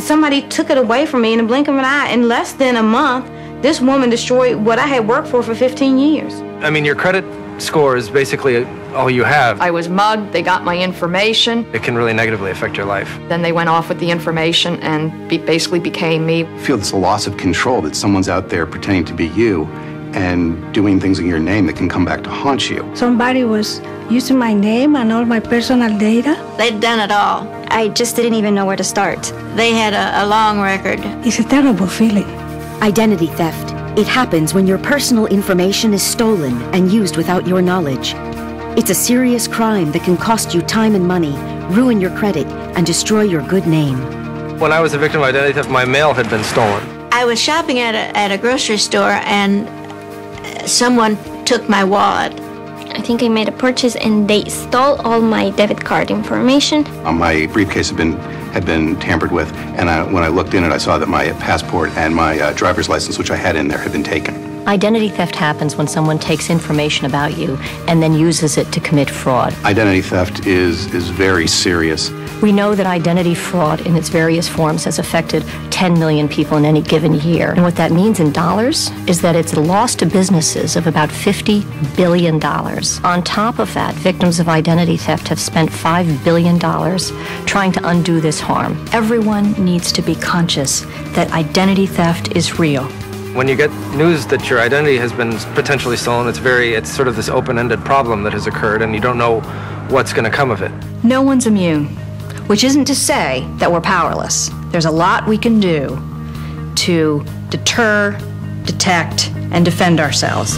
somebody took it away from me in the blink of an eye. In less than a month, this woman destroyed what I had worked for 15 years. I mean, your credit score is basically all you have. I was mugged, they got my information. It can really negatively affect your life. Then they went off with the information and basically became me. I feel it's a loss of control that someone's out there pretending to be you and doing things in your name that can come back to haunt you. Somebody was using my name and all my personal data. They'd done it all. I just didn't even know where to start. They had a long record. It's a terrible feeling. Identity theft. It happens when your personal information is stolen and used without your knowledge. It's a serious crime that can cost you time and money, ruin your credit, and destroy your good name. When I was a victim of identity theft, my mail had been stolen. I was shopping at a grocery store and someone took my wallet. I think I made a purchase and they stole all my debit card information. My briefcase had been tampered with, and when I looked in it, I saw that my passport and my driver's license, which I had in there, had been taken. Identity theft happens when someone takes information about you and then uses it to commit fraud. Identity theft is very serious. We know that identity fraud in its various forms has affected 10 million people in any given year. And what that means in dollars is that it's a loss to businesses of about $50 billion. On top of that, victims of identity theft have spent $5 billion trying to undo this harm. Everyone needs to be conscious that identity theft is real. When you get news that your identity has been potentially stolen, it's sort of this open-ended problem that has occurred, and you don't know what's going to come of it. No one's immune, which isn't to say that we're powerless. There's a lot we can do to deter, detect, and defend ourselves.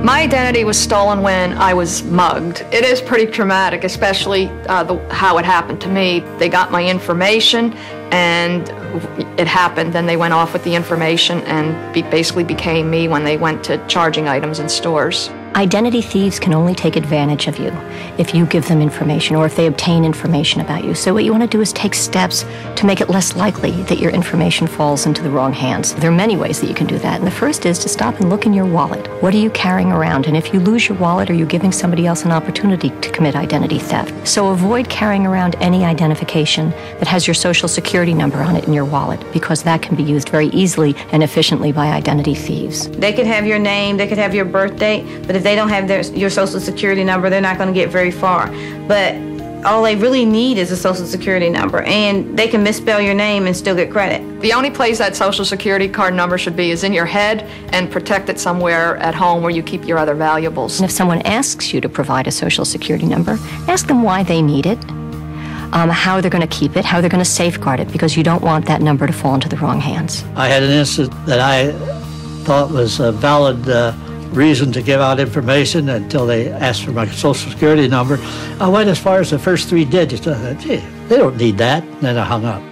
My identity was stolen when I was mugged. It is pretty traumatic, especially how it happened to me. They got my information and it happened. Then they went off with the information and basically became me when they went to charging items in stores. Identity thieves can only take advantage of you if you give them information or if they obtain information about you. So what you want to do is take steps to make it less likely that your information falls into the wrong hands. There are many ways that you can do that. And the first is to stop and look in your wallet. What are you carrying around? And if you lose your wallet, are you giving somebody else an opportunity to commit identity theft? So avoid carrying around any identification that has your social security number on it in your wallet, because that can be used very easily and efficiently by identity thieves. They could have your name, they could have your birth date, but if they don't have your social security number, they're not going to get very far. But all they really need is a social security number, and they can misspell your name and still get credit. The only place that social security card number should be is in your head and protected somewhere at home where you keep your other valuables. And if someone asks you to provide a social security number, ask them why they need it, how they're going to keep it, how they're going to safeguard it, because you don't want that number to fall into the wrong hands. I had an incident that I thought was a valid reason to give out information until they asked for my social security number. I went as far as the first 3 digits. I thought, gee, they don't need that. And then I hung up.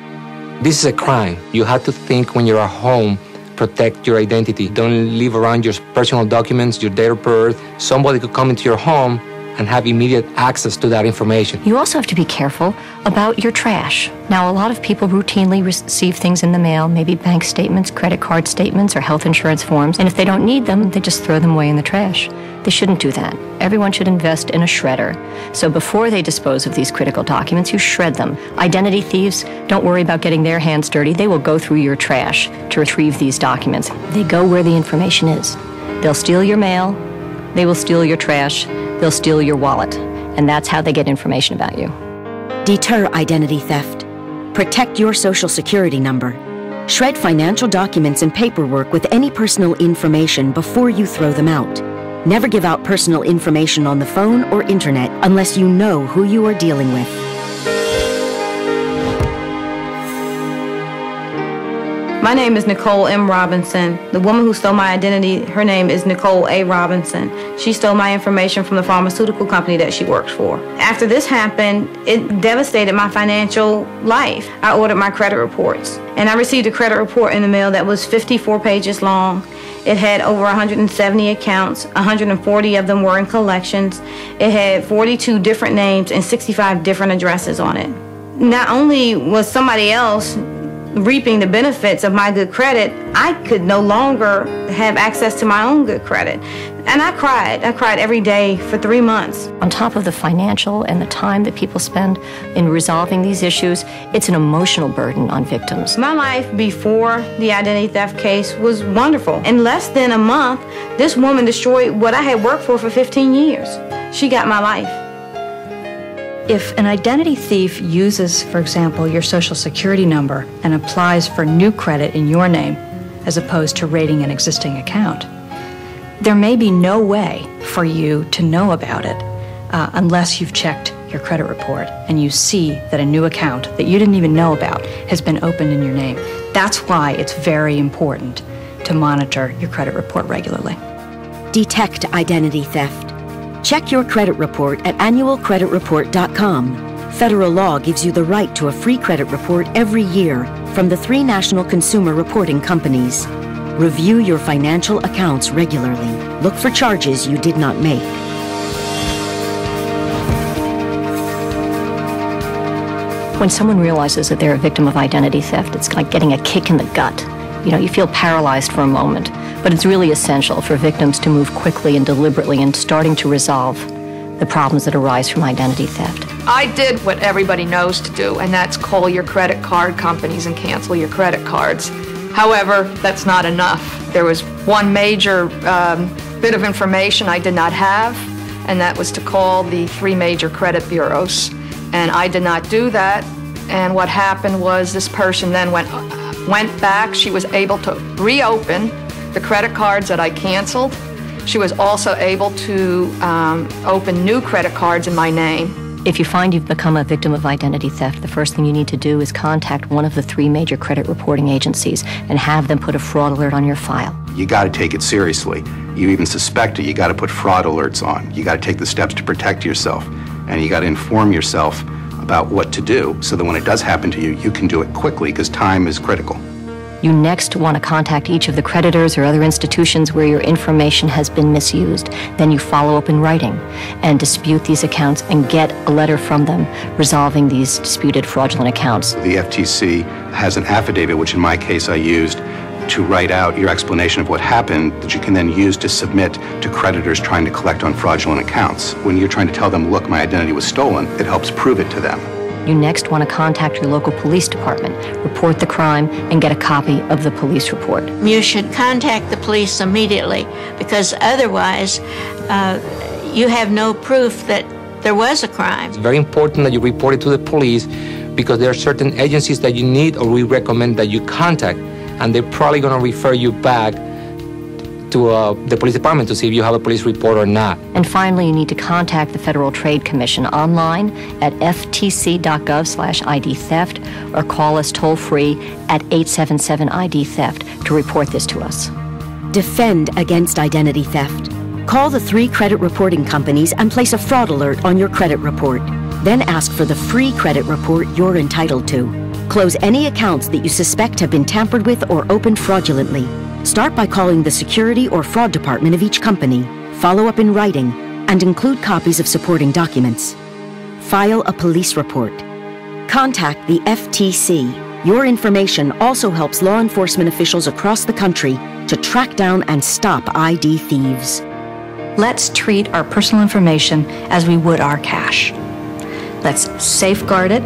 This is a crime. You have to think when you're at home, protect your identity. Don't leave around your personal documents, your date of birth. Somebody could come into your home and have immediate access to that information. You also have to be careful about your trash. Now, a lot of people routinely receive things in the mail, maybe bank statements, credit card statements, or health insurance forms, and if they don't need them, they just throw them away in the trash. They shouldn't do that. Everyone should invest in a shredder. So before they dispose of these critical documents, you shred them. Identity thieves, don't worry about getting their hands dirty. They will go through your trash to retrieve these documents. They go where the information is. They'll steal your mail, they will steal your trash, they'll steal your wallet, and that's how they get information about you. Deter identity theft. Protect your social security number. Shred financial documents and paperwork with any personal information before you throw them out. Never give out personal information on the phone or internet unless you know who you are dealing with. My name is Nicole M. Robinson. The woman who stole my identity, her name is Nicole A. Robinson. She stole my information from the pharmaceutical company that she works for. After this happened, it devastated my financial life. I ordered my credit reports, and I received a credit report in the mail that was 54 pages long. It had over 170 accounts, 140 of them were in collections. It had 42 different names and 65 different addresses on it. Not only was somebody else reaping the benefits of my good credit, I could no longer have access to my own good credit. And I cried. I cried every day for 3 months. On top of the financial and the time that people spend in resolving these issues, it's an emotional burden on victims. My life before the identity theft case was wonderful. In less than a month, this woman destroyed what I had worked for 15 years. She got my life. If an identity thief uses, for example, your Social Security number and applies for new credit in your name, as opposed to raiding an existing account, there may be no way for you to know about it unless you've checked your credit report and you see that a new account that you didn't even know about has been opened in your name. That's why it's very important to monitor your credit report regularly. Detect identity theft. Check your credit report at annualcreditreport.com. Federal law gives you the right to a free credit report every year from the 3 national consumer reporting companies. Review your financial accounts regularly. Look for charges you did not make. When someone realizes that they're a victim of identity theft, it's like getting a kick in the gut. You feel paralyzed for a moment, but it's really essential for victims to move quickly and deliberately in starting to resolve the problems that arise from identity theft. I did what everybody knows to do, and that's call your credit card companies and cancel your credit cards. However, that's not enough. There was one major bit of information I did not have, and that was to call the 3 major credit bureaus. And I did not do that, and what happened was this person then went back. She was able to reopen the credit cards that I canceled. She was also able to open new credit cards in my name. If you find you've become a victim of identity theft, the first thing you need to do is contact one of the 3 major credit reporting agencies and have them put a fraud alert on your file. You got to take it seriously. You even suspect it, you got to put fraud alerts on. You got to take the steps to protect yourself, and you got to inform yourself about what to do so that when it does happen to you, you can do it quickly because time is critical. You next want to contact each of the creditors or other institutions where your information has been misused. Then you follow up in writing and dispute these accounts and get a letter from them resolving these disputed fraudulent accounts. The FTC has an affidavit, which in my case I used, to write out your explanation of what happened that you can then use to submit to creditors trying to collect on fraudulent accounts. When you're trying to tell them, look, my identity was stolen, it helps prove it to them. You next want to contact your local police department, report the crime, and get a copy of the police report. You should contact the police immediately because otherwise you have no proof that there was a crime. It's very important that you report it to the police because there are certain agencies that you need or we recommend that you contact, and they're probably going to refer you back to the police department to see if you have a police report or not. And finally, you need to contact the Federal Trade Commission online at ftc.gov/ID theft or call us toll-free at 877-ID theft to report this to us. Defend against identity theft. Call the 3 credit reporting companies and place a fraud alert on your credit report. Then ask for the free credit report you're entitled to. Close any accounts that you suspect have been tampered with or opened fraudulently. Start by calling the security or fraud department of each company, follow up in writing, and include copies of supporting documents. File a police report. Contact the FTC. Your information also helps law enforcement officials across the country to track down and stop ID thieves. Let's treat our personal information as we would our cash. Let's safeguard it,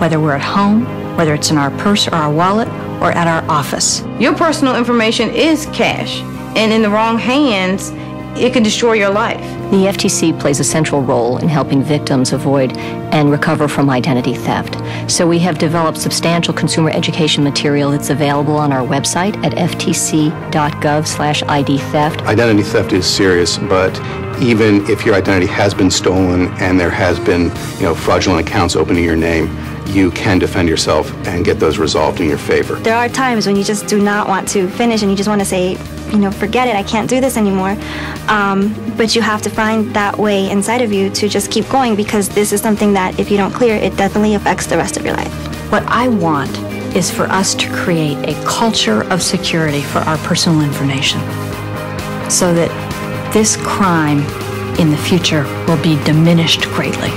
whether we're at home, whether it's in our purse or our wallet, or at our office. Your personal information is cash, and in the wrong hands, it can destroy your life. The FTC plays a central role in helping victims avoid and recover from identity theft. So we have developed substantial consumer education material that's available on our website at ftc.gov/ID theft. Identity theft is serious, but even if your identity has been stolen and there has been, fraudulent accounts open in your name, you can defend yourself and get those resolved in your favor. There are times when you just do not want to finish and you just want to say, forget it, I can't do this anymore. But you have to find that way inside of you to just keep going because this is something that if you don't clear, it definitely affects the rest of your life. What I want is for us to create a culture of security for our personal information so that this crime in the future will be diminished greatly.